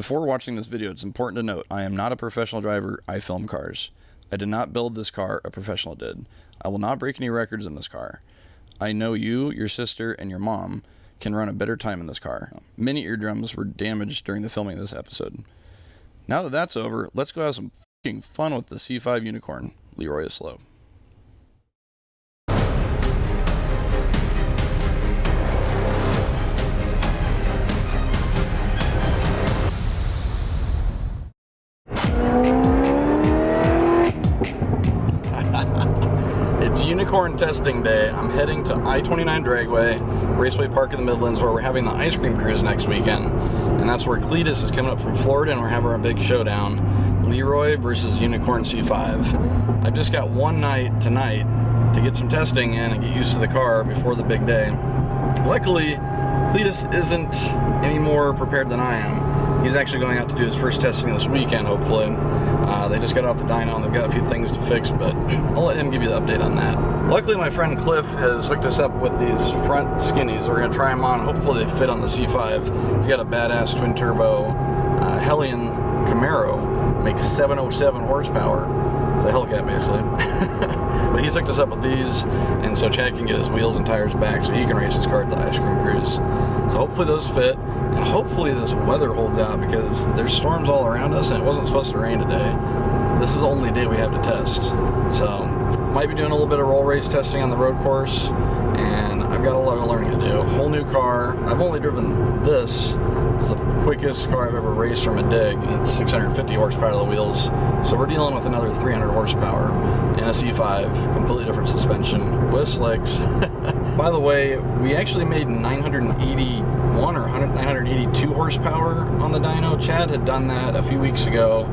Before watching this video, it's important to note, I am not a professional driver, I film cars. I did not build this car, a professional did. I will not break any records in this car. I know you, your sister, and your mom can run a better time in this car. Many eardrums were damaged during the filming of this episode. Now that that's over, let's go have some f***ing fun with the C5 Unicorn. Leroy is slow. It's Unicorn testing day. I'm heading to I-29 Dragway, Raceway Park in the Midlands, where we're having the ice cream cruise next weekend. And that's where Cleetus is coming up from Florida, and we're having our big showdown. Leroy versus Unicorn C5. I've just got one night tonight to get some testing in and get used to the car before the big day. Luckily, Cleetus isn't any more prepared than I am. He's actually going out to do his first testing this weekend, hopefully. They just got off the dyno and they've got a few things to fix, but I'll let him give you the update on that. Luckily, my friend Cliff has hooked us up with these front skinnies. We're going to try them on. Hopefully they fit on the C5. He's got a badass twin turbo Hellion Camaro. Makes 707 horsepower. It's a Hellcat, basically. But he's hooked us up with these, and so Chad can get his wheels and tires back so he can race his car at the ice cream cruise. So hopefully those fit, and hopefully this weather holds out, because there's storms all around us and it wasn't supposed to rain today. This is the only day we have to test. So might be doing a little bit of roll race testing on the road course, and I've got a lot of learning to do. Whole new car. I've only driven this. It's the quickest car I've ever raced from a dig, and it's 650 horsepower to the wheels. So we're dealing with another 300 horsepower in a C5, completely different suspension with slicks. By the way, we actually made 981 or 982 horsepower on the dyno. Chad had done that a few weeks ago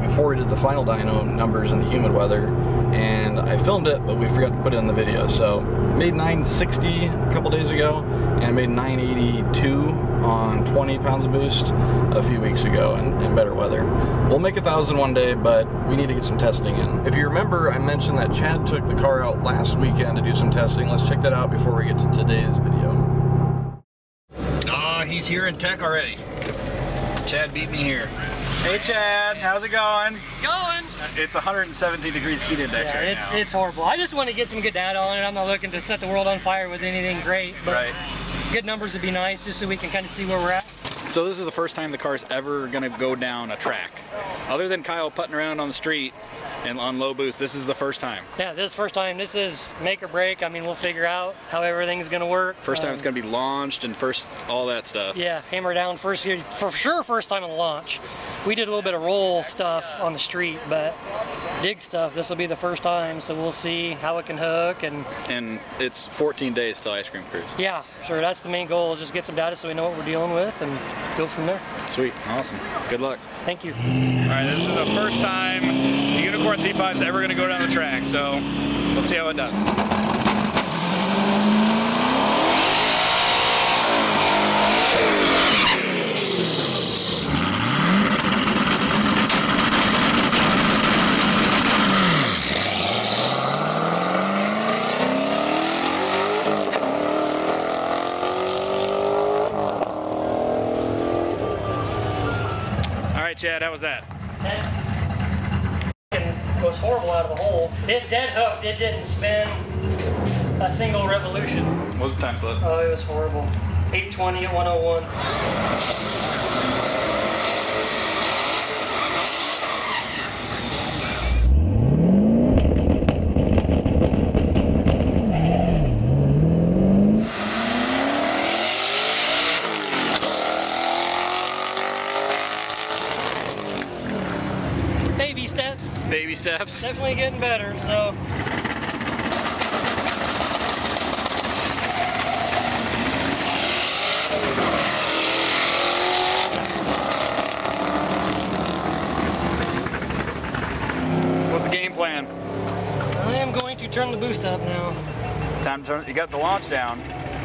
before we did the final dyno numbers in the humid weather, and I filmed it, but we forgot to put it in the video. So made 960 a couple days ago, and made 982 on 20 pounds of boost a few weeks ago in better weather. We'll make 1,000 one day, but we need to get some testing in. If you remember, I mentioned that Chad took the car out last weekend to do some testing. Let's check that out before we get to today's video. He's here in tech already. Chad beat me here. Hey Chad, how's it going? It's going. It's 117 degrees heat index right now. It's horrible. I just want to get some good data on it. I'm not looking to set the world on fire with anything great, but good numbers would be nice, just so we can kind of see where we're at. So this is the first time the car's ever going to go down a track. Other than Kyle putting around on the street and on low boost, this is the first time. Yeah, this is the first time. This is make or break. I mean, we'll figure out how everything's going to work. First time it's going to be launched and first all that stuff. Yeah, hammer down first, for sure first time on the launch. We did a little bit of roll stuff on the street, but dig stuff, this will be the first time, so we'll see how it can hook. And it's 14 days till ice cream cruise. Yeah, sure, that's the main goal, just get some data so we know what we're dealing with and go from there. Sweet, awesome, good luck. Thank you. All right, this is the first time the Unicorn C5 is ever going to go down the track, so let's see how it does. All right, Chad, how was that? It was horrible out of the hole. It dead hooked, it didn't spin a single revolution. What was the time slip? Oh, it was horrible. 820 at 101. Baby steps. Baby steps. Definitely getting better, so. What's the game plan? I am going to turn the boost up now. Time to turn. You got the launch down,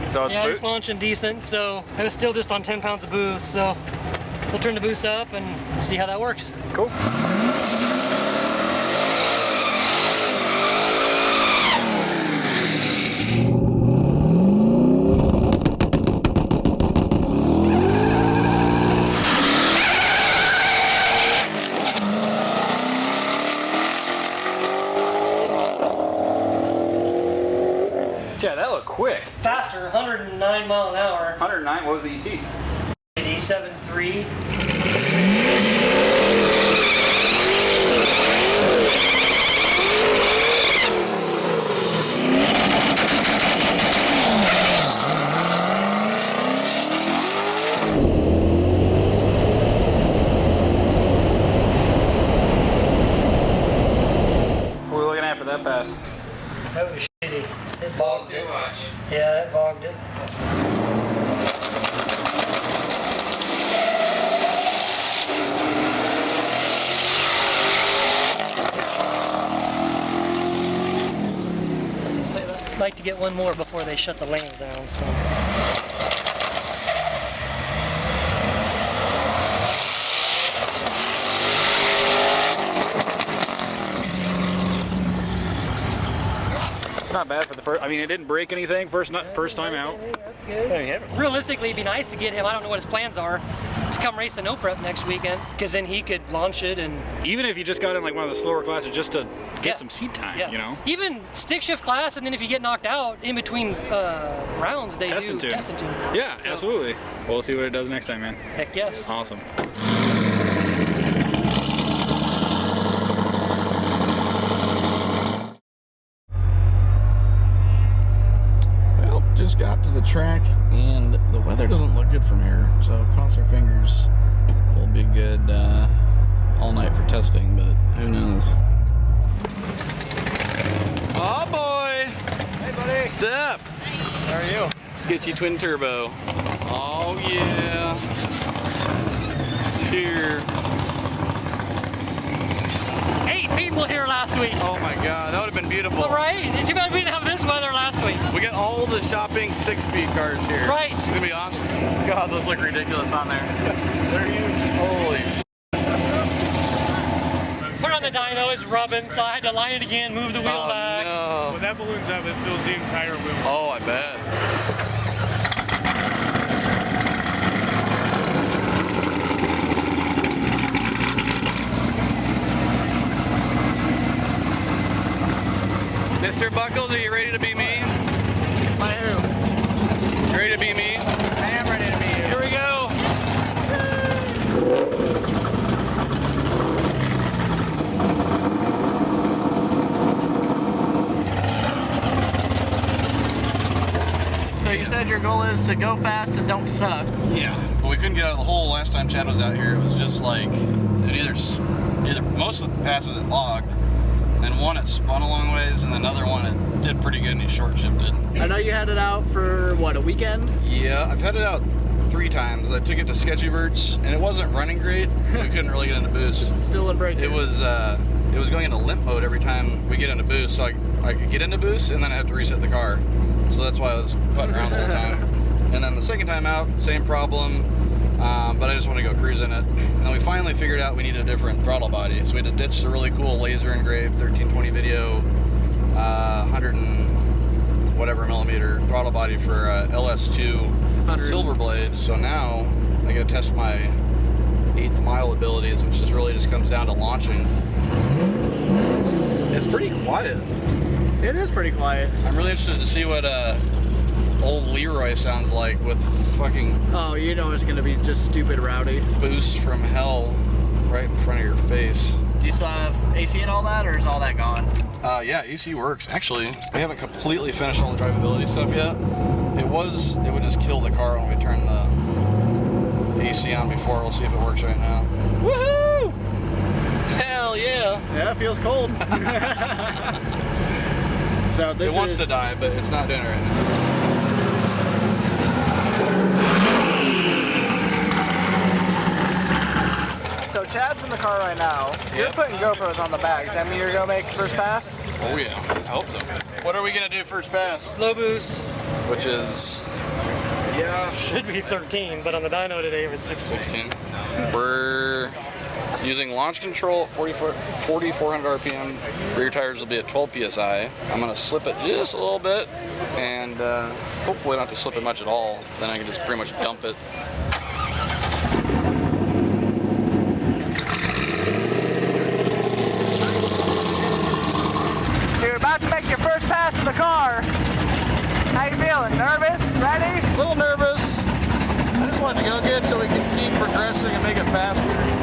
so it's Yeah, it's launching decent, so I was still just on 10 pounds of boost, so we'll turn the boost up and see how that works. Cool. quick. Faster, 109 mile an hour. 109, what was the ET? E73. What are we looking at for that pass? That was shitty. It bogged it. Too much. Yeah, it bogged it. I'd like to get one more before they shut the lanes down. So. It's not bad for the first. I mean, it didn't break anything first time out. That's good. Realistically, it'd be nice to get him. I don't know what his plans are to come race the no prep next weekend, because then he could launch it and. Even if you just got in like one of the slower classes just to get some seat time, you know. Even stick shift class, and then if you get knocked out in between rounds, they do test and tune. Yeah, so, absolutely. We'll see what it does next time, man. Heck yes. Awesome. Just got to the track and the weather doesn't look good from here, so cross our fingers. Will be good all night for testing, but who knows. Oh boy! Hey buddy! What's up? How are you? Sketchy twin turbo. Oh yeah! Cheer. 8 people here last week. Oh my god, that would have been beautiful. Right? Too bad we didn't have this weather last week. We got all the shopping 6-speed cars here. Right. It's gonna be awesome. God, those look ridiculous on there. They're huge. Holy shit. Put on the dyno, it's rubbing, so I had to line it again, move the wheel back. No. When that balloon's up, it fills the entire wheel. Oh, I bet. Mr. Buckles, are you ready to be me? By who? You ready to be me? I am ready to be you. Here we go. So you said your goal is to go fast and don't suck. Yeah, but we couldn't get out of the hole last time Chad was out here. It was just like, it either most of the passes it bogged, then one it spun a long ways, and another one it did pretty good and he short shifted. I know you had it out for, what, a weekend? Yeah, I've had it out 3 times. I took it to Sketchy Verts, and it wasn't running great. We couldn't really get into boost. Still in break. It was going into limp mode every time we get into boost, so I could get into boost, and then I had to reset the car. So that's why I was putting around the whole time. And then the second time out, same problem, but I just want to go cruising it. And then we finally figured out we needed a different throttle body, so we had to ditch the really cool laser engraved 1320 video 100 and whatever millimeter throttle body for LS2 silver blade. So now I gotta test my 8th mile abilities, which just really just comes down to launching. It's pretty quiet. It is pretty quiet. I'm really interested to see what old Leroy sounds like with fucking Oh, you know it's gonna be just stupid rowdy. boost from hell right in front of your face. Do you still have AC and all that, or is all that gone? Yeah, AC works. Actually, we haven't completely finished all the drivability stuff yet. It would just kill the car when we turn the AC on before. We'll see if it works right now. Woohoo! Hell yeah! Yeah, it feels cold. So this It wants to die, but it's not doing it right now. So Chad's in the car right now. You're putting GoPros on the back. Does that mean you're gonna make first pass? Oh yeah, I hope so. What are we gonna do first pass? Low boost. Which is Should be 13, but on the dyno today it was 16. We're using launch control at 4,400 RPM. Rear tires will be at 12 PSI. I'm gonna slip it just a little bit, and hopefully not to slip it much at all. Then I can just pretty much dump it. So you're about to make your first pass in the car. How you feeling? feeling? Nervous? Ready? A little nervous. I just want it to go good so we can keep progressing and make it faster.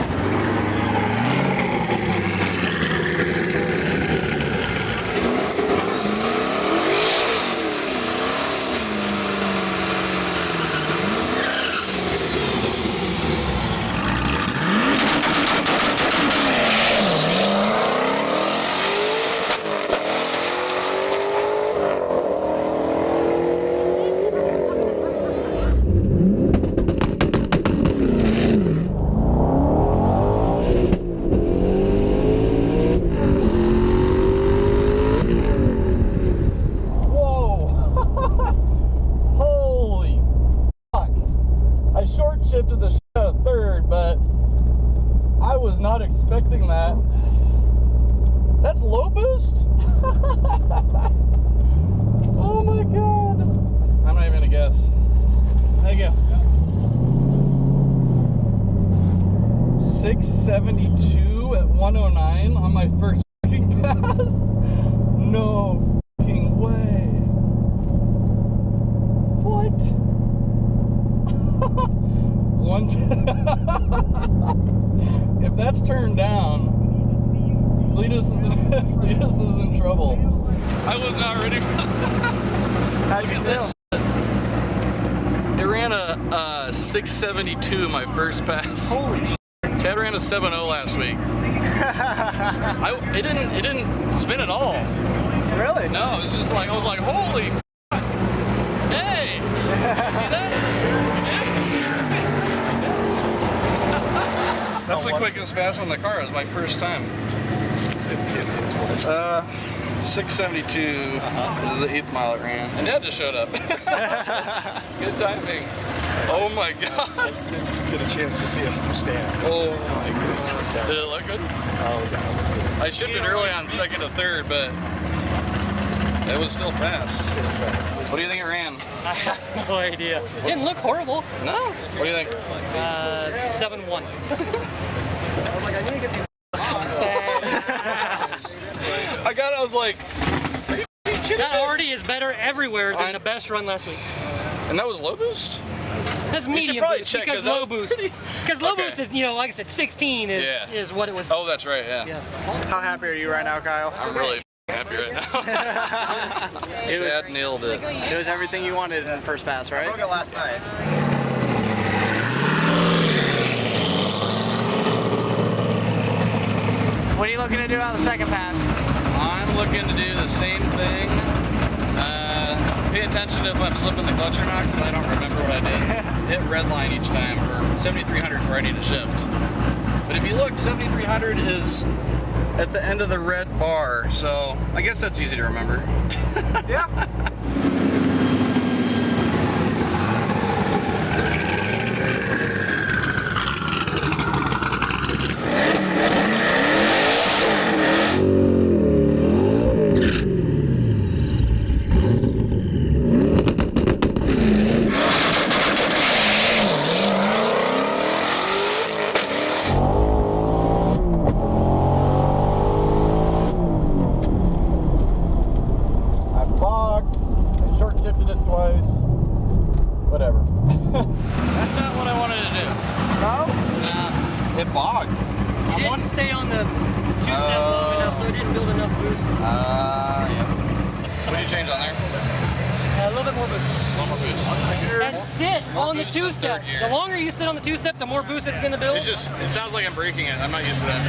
To the third, but I was not expecting that. That's low boost? Oh my god. I'm not even gonna guess. There you go. 672 at 109 on my first fucking pass? No fucking way. What? If that's turned down, Cleetus is in trouble. I was not ready for that. How'd you feel? It ran a 672 in my first pass. Holy shit. Chad ran a 7.0 last week. It didn't spin at all. Really? No, it was just like, I was like, holy hey! See that? That's the quickest pass on the car. It was my first time. 672 This is the 8th mile it ran. And Dad just showed up. Good timing. Oh my god. Get a chance to see it from the stands. Oh my god. Did it look good? Oh yeah. I shifted early on 2nd to 3rd, but it was still fast. It was fast. What do you think it ran? I have no idea. Didn't look horrible. No? What do you think? 7-1. I got it, I was like, That already is better everywhere than the best run last week. and that was low boost? That's We should medium probably boost check, because 'cause that low was boost. pretty- Because low Okay. boost is, you know, like I said, 16 is what it was. Oh, that's right, yeah. Yeah. How happy are you right now, Kyle? I'm really happy right now. Chad nailed it. It was everything you wanted in the first pass, right? I broke it last night. What are you looking to do on the second pass? I'm looking to do the same thing. Pay attention if I'm slipping the clutch or not, because I don't remember what I did. Hit red line each time, or 7300 is where I need to shift. But if you look, 7300 is at the end of the red bar, so I guess that's easy to remember. Yeah. That's not what I wanted to do. No? Nah, it bogged. You didn't stay on the two-step long enough, so it didn't build enough boost. Yep. What did you change on there? A little bit more boost. One more boost. And sit More on the boost in two-step. third gear. The longer you sit on the two-step, the more boost it's going to build. It sounds like I'm breaking it. I'm not used to that.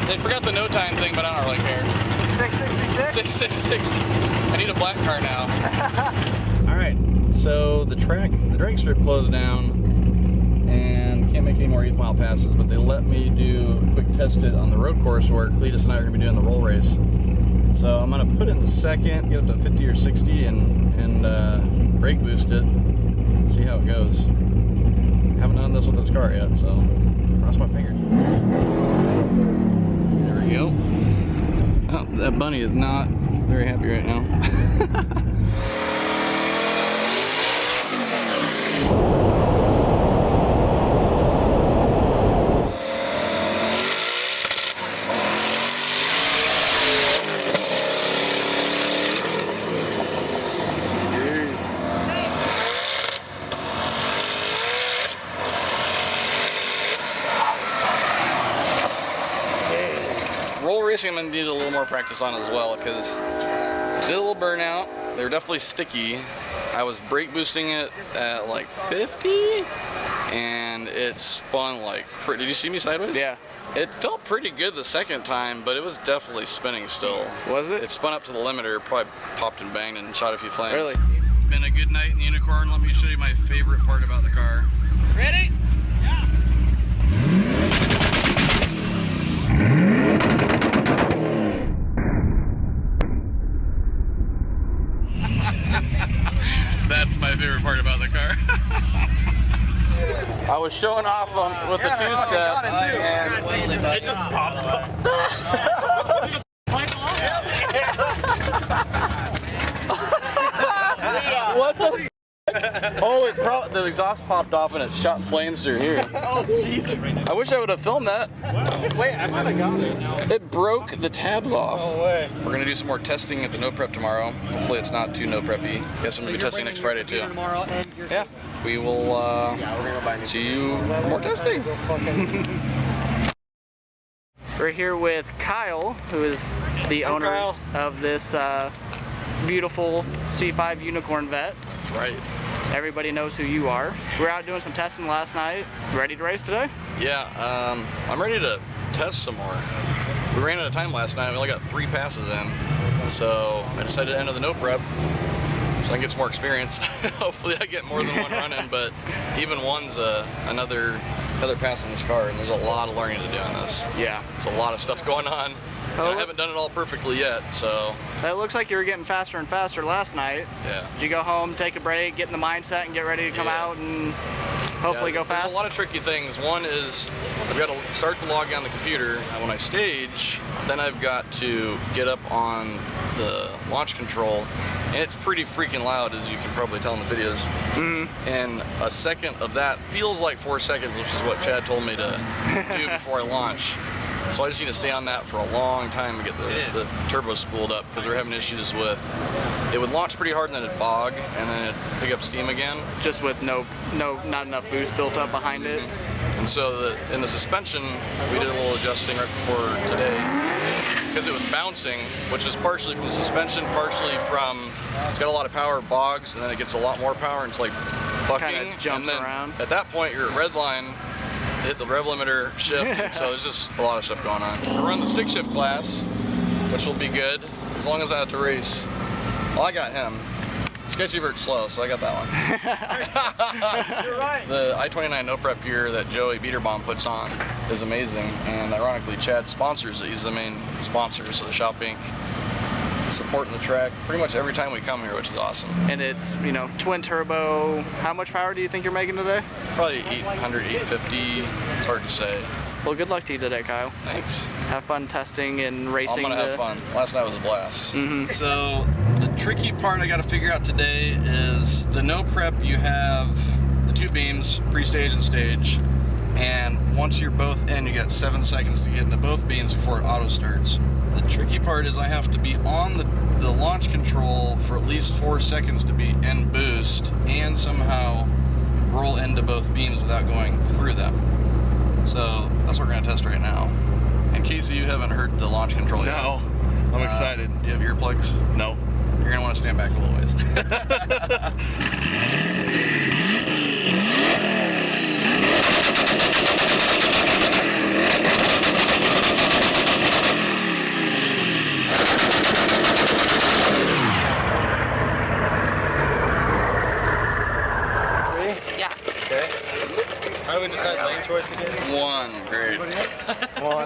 They forgot the no time thing, but I don't really care. 666? 666. I need a black car now. Alright, so the drag strip closed down and can't make any more 8th mile passes, but they let me do a quick test it on the road course where Cleetus and I are going to be doing the roll race. So I'm going to put it in the second, get up to 50 or 60, and and brake boost it. See how it goes. Haven't done this with this car yet, so cross my fingers. There we go. Oh, that bunny is not very happy right now. Racing I'm going to need a little more practice on as well, because I did a little burnout. They were definitely sticky. I was brake boosting it at like 50 and it spun like, did you see me sideways? Yeah. It felt pretty good the second time, but it was definitely spinning still. Was it? It spun up to the limiter, probably popped and banged and shot a few flames. Really? It's been a good night in the Unicorn. Let me show you my favorite part about the car. Ready? Yeah. That's my favorite part about the car. I was showing off with the two-step, and It just popped up. what the? Oh, the exhaust popped off and it shot flames through here. Oh, jeez. I wish I would have filmed that. Wait, I might have got it. It broke the tabs off. No way. We're gonna do some more testing at the no prep tomorrow. Hopefully it's not too no preppy. Guess I'm gonna be testing next Friday too. Yeah. We will see you for more testing. We're here with Kyle, who is the owner Kyle. of this beautiful C5 Unicorn Vet. That's right. Everybody knows who you are. We were out doing some testing last night. Ready to race today? Yeah, I'm ready to test some more. We ran out of time last night. We only got 3 passes in. So I decided to enter the no prep so I can get some more experience. Hopefully I get more than one run in, but even one's another pass in this car, and there's a lot of learning to do on this. Yeah. It's a lot of stuff going on. Oh, I haven't done it all perfectly yet, so. It looks like you were getting faster and faster last night. Yeah. Did you go home, take a break, get in the mindset, and get ready to come out and hopefully go fast? There's a lot of tricky things. One is I've got to start to log on the computer, and when I stage, then I've got to get up on the launch control, and it's pretty freaking loud, as you can probably tell in the videos. Mm-hmm. And a second of that feels like 4 seconds, which is what Chad told me to do before I launch. So I just need to stay on that for a long time to get the turbo spooled up, because we're having issues with, it would launch pretty hard and then it'd bog and then it'd pick up steam again. Just with not enough boost built up behind it. And so in the suspension, we did a little adjusting right before today, because it was bouncing, which is partially from the suspension, partially from, it's got a lot of power, bogs, and then it gets a lot more power and it's like bucking. Kinda jumps and then around. At that point, you're at red line, hit the rev limiter, shift, and so there's just a lot of stuff going on. I run the stick shift class, which will be good, as long as I have to race. Well, I got him. Sketchy vert's slow, so I got that one. You're right. The I-29 no prep gear that Joey Beaterbaum puts on is amazing, and ironically Chad sponsors it. He's the main sponsor, so the Shop Inc. supporting the track pretty much every time we come here, which is awesome. And it's, you know, twin turbo. How much power do you think you're making today? Probably 800, 850, it's hard to say. Well, good luck to you today, Kyle. Thanks. Have fun testing and racing. I'm gonna have fun. Last night was a blast. Mm-hmm. So the tricky part I gotta figure out today is the no prep, you have the 2 beams, pre-stage and stage, and once you're both in, you got 7 seconds to get into both beams before it auto starts. The tricky part is I have to be on the launch control for at least 4 seconds to be in boost and somehow roll into both beams without going through them. So that's what we're gonna test right now. And Casey, you haven't heard the launch control yet. No, I'm excited. Do you have earplugs? No. You're gonna want to stand back a little ways. Yeah. Okay. How do we decide lane choice again? 1, great. Oh.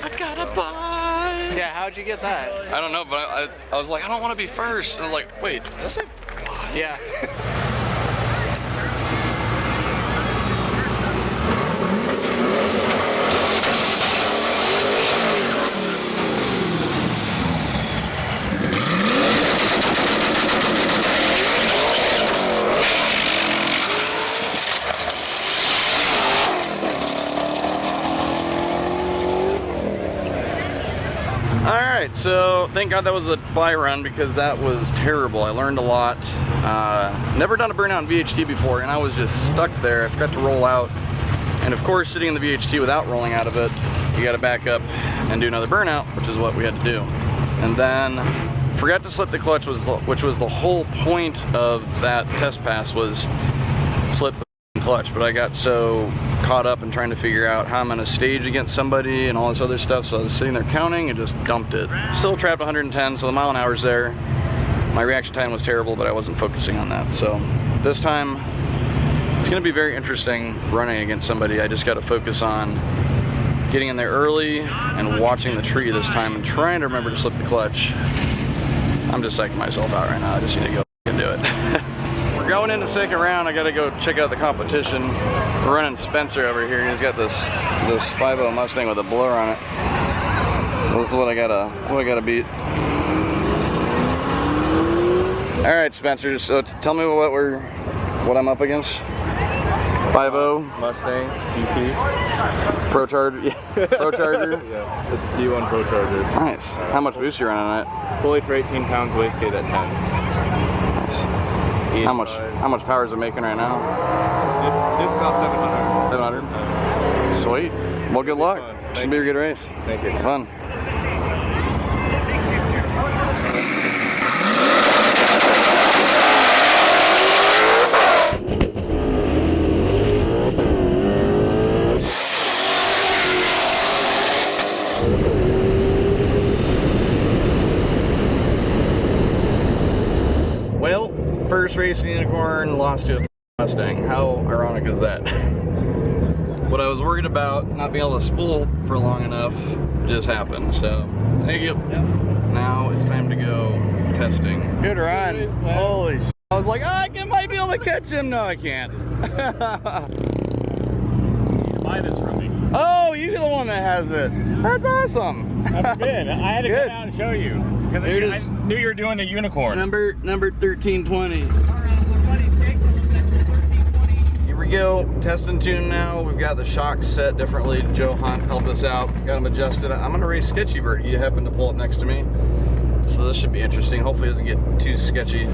I got a bike. Yeah, how'd you get that? I don't know, but I was like, I don't want to be first. And I was like, wait, is this like, what? Yeah. Alright, so thank God that was a buy run because that was terrible. I learned a lot. Never done a burnout in VHT before, and I was just stuck there. I forgot to roll out. And of course, sitting in the VHT without rolling out of it, you got to back up and do another burnout, which is what we had to do. And then forgot to slip the clutch, which was the whole point of that test pass, was slip the clutch. But I got so caught up in trying to figure out how I'm gonna stage against somebody and all this other stuff, so I was sitting there counting and just dumped it. Still trapped 110, so the mile an hour's there. My reaction time was terrible, but I wasn't focusing on that. So this time it's gonna be very interesting running against somebody. I just gotta focus on getting in there early and watching the tree this time and trying to remember to slip the clutch. I'm just psyching myself out right now. I just need to go and do it. We're going into second round. I gotta go check out the competition. We're running Spencer over here. He's got this 5.0 Mustang with a blower on it. So this is what I gotta beat. All right, Spencer. So tell me what I'm up against. 5.0 Mustang GT. Pro Charger. Yeah. Pro Charger. Yeah, it's D1 Pro Charger. Nice. How much boost you running on it? Fully for 18 pounds, wastegate at 10. Nice. How much power is it making right now? Just about 700. 700. Sweet. Well, good luck. It's gonna be a good race. Thank you. Fun. Well, first race in Unicorn, lost to a Mustang. How ironic is that? What I was worried about, not being able to spool for long enough, just happened. So, thank you. Yep. Now it's time to go testing. Good run. Holy shit. I was like, oh, I might be able to catch him. No, I can't. Buy this from me. Oh, you're the one that has it. That's awesome. That's good. I had to come out and show you. Because I knew you were doing the Unicorn. Number 1320. Here we go, test and tune now. We've got the shocks set differently. Joe Hunt helped us out, got them adjusted. I'm gonna race Sketchybird. He happened to pull up next to me. So this should be interesting. Hopefully it doesn't get too sketchy.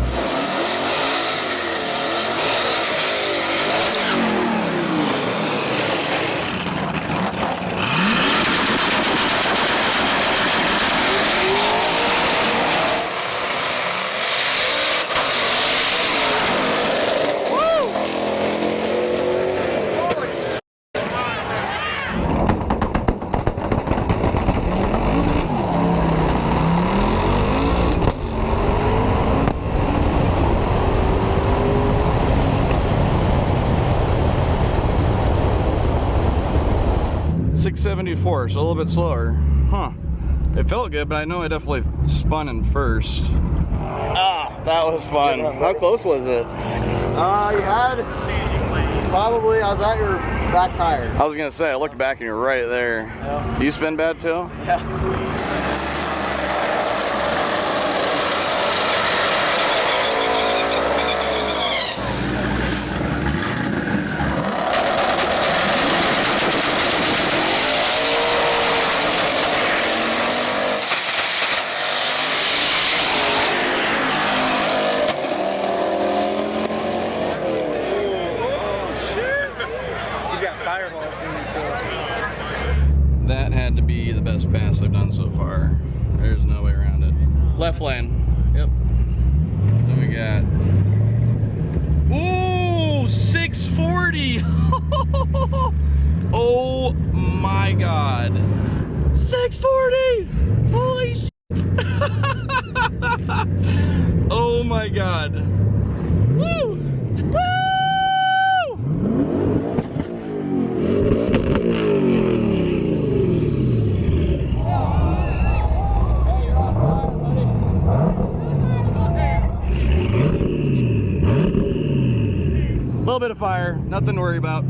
674, so a little bit slower. Huh. It felt good, but I know I definitely spun in first. Ah, that was fun. How close was it? You had probably, I was at your back tire. I was gonna say, I looked back and you're right there. Yeah. You spin bad too? Yeah. That had to be the best pass I've done so far. There's no way around it. Left lane. Yep. Then we got... Ooh, 640! Oh my god. 640! Holy shit! Oh my god. Woo! Woo! tire, nothing to worry about.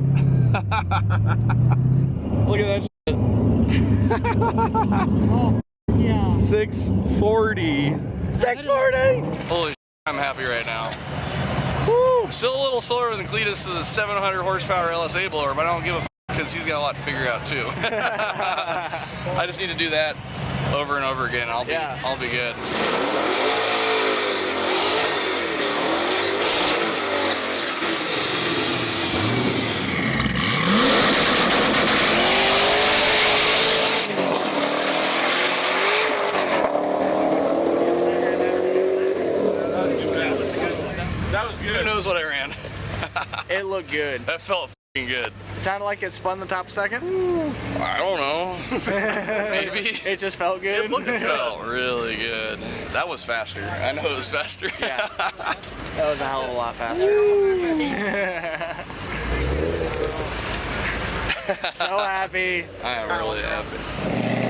Look at that shit. Oh, yeah. 640. 640! Holy shit, I'm happy right now. Woo! Still a little slower than Cleetus' 700 horsepower LSA blower, but I don't give a f because he's got a lot to figure out too. I just need to do that over and over again. I'll be good. That was good. Who knows what I ran? It looked good. That felt f***ing good. Sounded like it spun the top second. I don't know. Maybe. It just felt good. It felt really good. That was faster. I know it was faster. Yeah. That was a hell of a lot faster. So happy. I am really happy.